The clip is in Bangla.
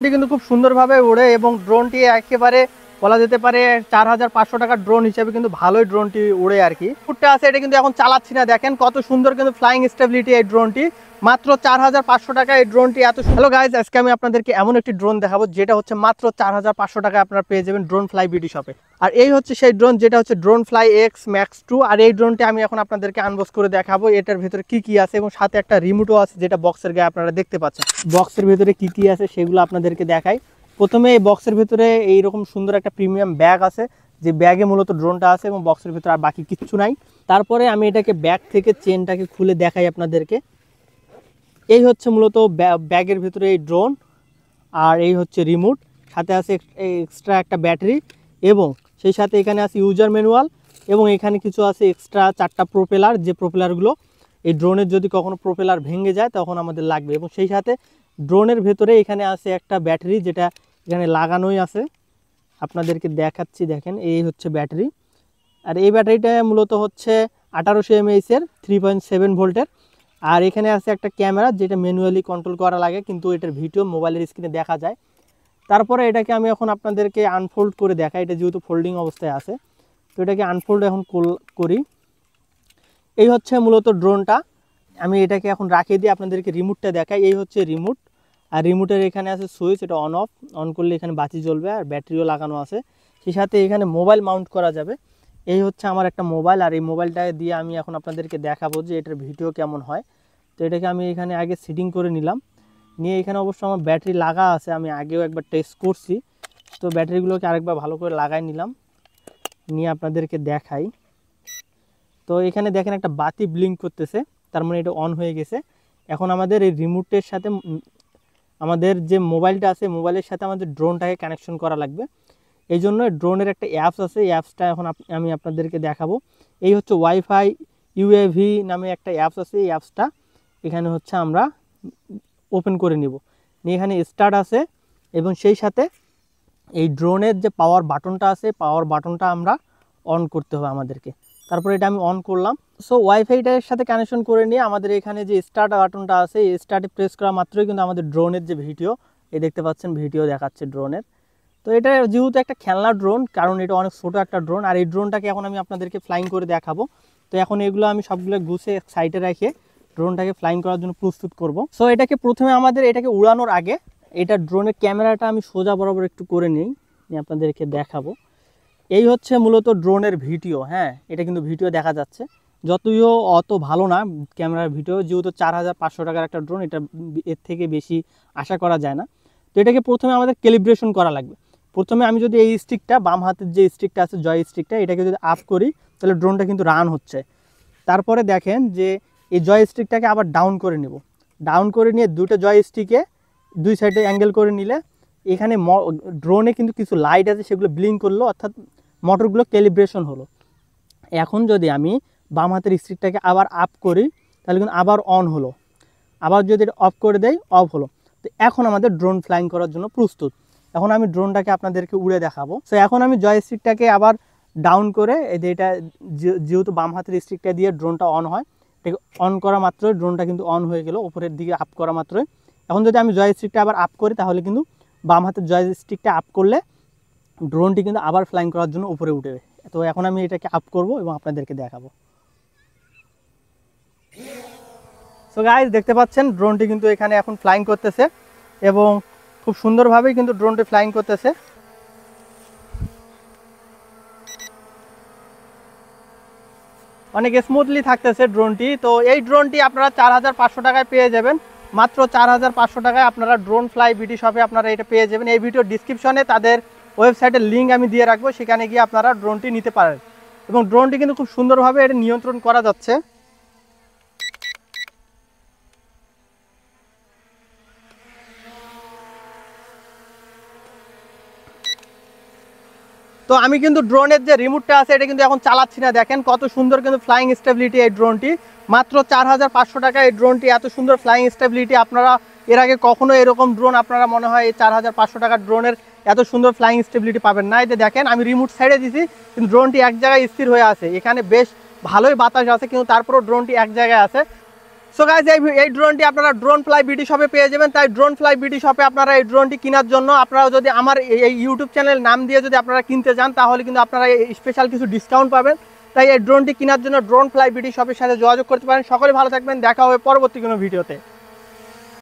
এটি কিন্তু খুব সুন্দরভাবে ওড়ে এবং ড্রোনটি একেবারে বলা যেতে পারে 4500 টাকার ড্রোন হিসেবে কিন্তু ভালোই ড্রোনটি উড়ে আর কি। ফুটটা আছে এটা কিন্তু এখন চালাচ্ছি না, দেখেন কত সুন্দর কিন্তু ফ্লাইং স্টেবিলিটি এই ড্রোনটি। মাত্র 4500 টাকা এই ড্রোনটি এত সুন্দর। হ্যালো গাইজ, আজকে আমি আপনাদেরকে এমন একটি ড্রোন দেখাবো যেটা হচ্ছে মাত্র 4500 টাকায় আপনারা পেয়ে যাবেন ড্রোন ফ্লাই বিডি শপে। আর এই হচ্ছে সেই ড্রোন যেটা হচ্ছে ড্রোন ফ্লাই এক্স ম্যাক্স 2। আর এই ড্রোনটি আমি এখন আপনাদেরকে আনবক্স করে দেখাবো এটার ভিতরে কি কি আছে, এবং সাথে একটা রিমোটও আছে যেটা বক্সের গায়ে আপনারা দেখতে পাচ্ছেন। বক্সের ভিতরে কি কি আছে সেগুলো আপনাদেরকে দেখাই। প্রথমে এই বক্সের ভিতরে এইরকম সুন্দর একটা প্রিমিয়াম ব্যাগ আছে, যে ব্যাগে মূলত ড্রোনটা আছে এবং বক্সের ভিতরে আর বাকি কিচ্ছু নাই। তারপরে আমি এটাকে ব্যাগ থেকে চেনটাকে খুলে দেখাই আপনাদেরকে। এই হচ্ছে মূলত ব্যাগের ভিতরে এই ড্রোন, আর এই হচ্ছে রিমোট, সাথে আছে এক্সট্রা একটা ব্যাটারি, এবং সেই সাথে এখানে আছে ইউজার ম্যানুয়াল, এবং এখানে কিছু আছে এক্সট্রা 4টা প্রোপেলার, যে প্রোপেলারগুলো এই ড্রোনের যদি কখনো প্রোপেলার ভেঙে যায় তখন আমাদের লাগবে। এবং সেই সাথে ড্রোনের ভেতরে এখানে আছে একটা ব্যাটারি যেটা এখানে লাগানোই আছে, আপনাদেরকে দেখাচ্ছি। দেখেন এই হচ্ছে ব্যাটারি, আর এই ব্যাটারিটা মূলত হচ্ছে 1800 mAh-এর 3.7 ভোল্টের। আর এখানে আছে একটা ক্যামেরা যেটা ম্যানুয়ালি কন্ট্রোল করা লাগে, কিন্তু এটার ভিডিও মোবাইলের স্ক্রিনে দেখা যায়। তারপরে এটাকে আমি এখন আপনাদেরকে আনফোল্ড করে দেখাই, এটা যেহেতু ফোল্ডিং অবস্থায় আছে, তো এটাকে আনফোল্ড এখন করি। এই হচ্ছে মূলত ড্রোনটা। আমি এটাকে এখন রাখিয়ে দিয়ে আপনাদেরকে রিমোটটা দেখাই। এই হচ্ছে রিমোট, আর রিমোটের এখানে আছে সুইচ, এটা অন অফ। অন করলে এখানে বাতি জ্বলবে, আর ব্যাটারিও লাগানো আছে। সেই সাথে এখানে মোবাইল মাউন্ট করা যাবে। এই হচ্ছে আমার একটা মোবাইল, আর এই মোবাইলটা দিয়ে আমি এখন আপনাদেরকে দেখাবো যে এটার ভিডিও কেমন হয়। তো এটাকে আমি এখানে আগে সেটিং করে নিলাম, নিয়ে এখানে অবশ্য আমার ব্যাটারি লাগা আছে, আমি আগেও একবার টেস্ট করছি। তো ব্যাটারিগুলোকে আরেকবার ভালো করে লাগাই নিলাম, নিয়ে আপনাদেরকে দেখাই। তো এখানে দেখেন একটা বাতি ব্লিঙ্ক করতেছে, তার মানে এটা অন হয়ে গেছে। এখন আমাদের এই রিমোটের সাথে আমাদের যে মোবাইলটা আছে মোবাইলের সাথে আমাদের ড্রোনটাকে কানেকশন করা লাগবে। এই জন্য ড্রোনের একটা অ্যাপস আছে, এই অ্যাপসটা এখন আমি আপনাদেরকে দেখাবো। এই হচ্ছে ওয়াইফাই ইউএভি নামে একটা অ্যাপস আছে, এই অ্যাপসটা এখানে হচ্ছে আমরা ওপেন করে নিব। নিয়ে এখানে স্টার্ট আছে, এবং সেই সাথে এই ড্রোনের যে পাওয়ার বাটনটা আছে পাওয়ার বাটনটা আমরা অন করতে হবে আমাদেরকে। তারপরে এটা আমি অন করলাম। সো ওয়াইফাইটার সাথে কানেকশন করে নিয়ে আমাদের এখানে যে স্টার্ট বাটনটা আছে এই স্টার্টে প্রেস করা মাত্রই কিন্তু আমাদের ড্রোনের যে ভিডিও, এই দেখতে পাচ্ছেন ভিডিও দেখাচ্ছে ড্রোনের। তো এটা যেহেতু একটা খেলনা ড্রোন, কারণ এটা অনেক ছোটো একটা ড্রোন, আর এই ড্রোনটাকে এখন আমি আপনাদেরকে ফ্লাইং করে দেখাবো। তো এখন এগুলো আমি সবগুলো গুছিয়ে সাইডে রেখে ড্রোনটাকে ফ্লাইং করার জন্য প্রস্তুত করব। সো এটাকে প্রথমে আমাদের এটাকে উড়ানোর আগে এটা ড্রোনের ক্যামেরাটা আমি সোজা বরাবর একটু করে নিই, আপনাদেরকে দেখাবো। এই হচ্ছে মূলত ড্রোনের ভিডিও। হ্যাঁ, এটা কিন্তু ভিডিও দেখা যাচ্ছে, যতইও অত ভালো না ক্যামেরার ভিডিও, যেহেতু 4500 টাকার একটা ড্রোন, এটা এর থেকে বেশি আশা করা যায় না। তো এটাকে প্রথমে আমাদের ক্যালিব্রেশন করা লাগবে। প্রথমে আমি যদি এই স্টিকটা, বাম হাতের যে স্টিকটা আছে জয় স্টিকটা, এটাকে যদি আপ করি তাহলে ড্রোনটা কিন্তু রান হচ্ছে। তারপরে দেখেন যে এই জয় স্টিকটাকে আবার ডাউন করে নেব। ডাউন করে নিয়ে দুটো জয় স্টিকে দুই সাইডে অ্যাঙ্গেল করে নিলে এখানে ড্রোনে কিন্তু কিছু লাইট আছে, সেগুলো ব্লিঙ্ক করলো, অর্থাৎ মোটরগুলো ক্যালিব্রেশন হলো। এখন যদি আমি বাম হাতের স্টিকটাকে আবার আপ করি তাহলে কিন্তু আবার অন হলো, আবার যদি এটা অফ করে দেই অফ হলো। তো এখন আমাদের ড্রোন ফ্লাইং করার জন্য প্রস্তুত। এখন আমি ড্রোনটাকে আপনাদেরকে উড়ে দেখাবো। তো এখন আমি জয়স্টিকটাকে আবার ডাউন করে এটা যেহেতু বাম হাতের স্টিকটা দিয়ে ড্রোনটা অন হয়, এটাকে অন করা মাত্রই ড্রোনটা কিন্তু অন হয়ে গেল, উপরের দিকে আপ করা মাত্রই। এখন যদি আমি জয়স্টিকটা আবার আপ করি তাহলে কিন্তু বাম হাতের জয়স্টিকটা আপ করলে ড্রোনটি কিন্তু আবার ফ্লাইং করার জন্য উপরে উঠবে। তো এখন আমি এটাকে আপ করব এবং আপনাদেরকে দেখাবো। সো গাইস, দেখতে পাচ্ছেন ড্রোনটি কিন্তু এখানে এখন ফ্লাইং করতেছে, এবং খুব সুন্দরভাবেই কিন্তু ড্রোনটি ফ্লাইং করতেছে। অনেক স্মুথলি থাকতেছে ড্রোনটি। তো এই ড্রোনটি আপনারা 4500 টাকায় পেয়ে যাবেন, মাত্র 4500 টাকায় আপনারা ড্রোন ফ্লাই বিডি শপে আপনারা এটা পেয়ে যাবেন। এই ভিডিও ডিসক্রিপশনে তাদের ওয়েবসাইটের লিঙ্ক আমি দিয়ে রাখবো, সেখানে গিয়ে আপনারা ড্রোনটি নিতে পারেন। এবং ড্রোনটি কিন্তু খুব সুন্দরভাবে এটা নিয়ন্ত্রণ করা যাচ্ছে। তো আমি কিন্তু ড্রোনের যে রিমোটটা আছে এটা কিন্তু এখন চালাচ্ছি না, দেখেন কত সুন্দর কিন্তু ফ্লাইং স্টেবিলিটি এই ড্রোনটি। মাত্র 4500 টাকা এই ড্রোনটি, এত সুন্দর ফ্লাইং স্টেবিলিটি আপনারা এর আগে কখনো এরকম ড্রোন আপনারা মনে হয় এই 4500 টাকার ড্রোনের এত সুন্দর ফ্লাইং স্টেবিলিটি পাবেন না। এই যে দেখেন আমি রিমোট সাইডে দিছি, কিন্তু ড্রোনটি এক জায়গায় স্থির হয়ে আছে। এখানে বেশ ভালোই বাতাস আছে, কিন্তু তারপরেও ড্রোনটি এক জায়গায় আছে। সো গাইস এই ড্রোনটি আপনারা ড্রোন ফ্লাই বিডি শপে পেয়ে যাবেন। তাই ড্রোন ফ্লাই বিডি শপে আপনারা এই ড্রোনটি কেনার জন্য আপনারা যদি আমার এই ইউটিউব চ্যানেল নাম দিয়ে যদি আপনারা কিনতে যান তাহলে কিন্তু আপনারা স্পেশাল কিছু ডিসকাউন্ট পাবেন। তাই এই ড্রোনটি কেনার জন্য ড্রোন ফ্লাই বিডি শপের সাথে যোগাযোগ করতে পারেন। সকলে ভালো থাকবেন, দেখা হবে পরবর্তী কোনো ভিডিওতে।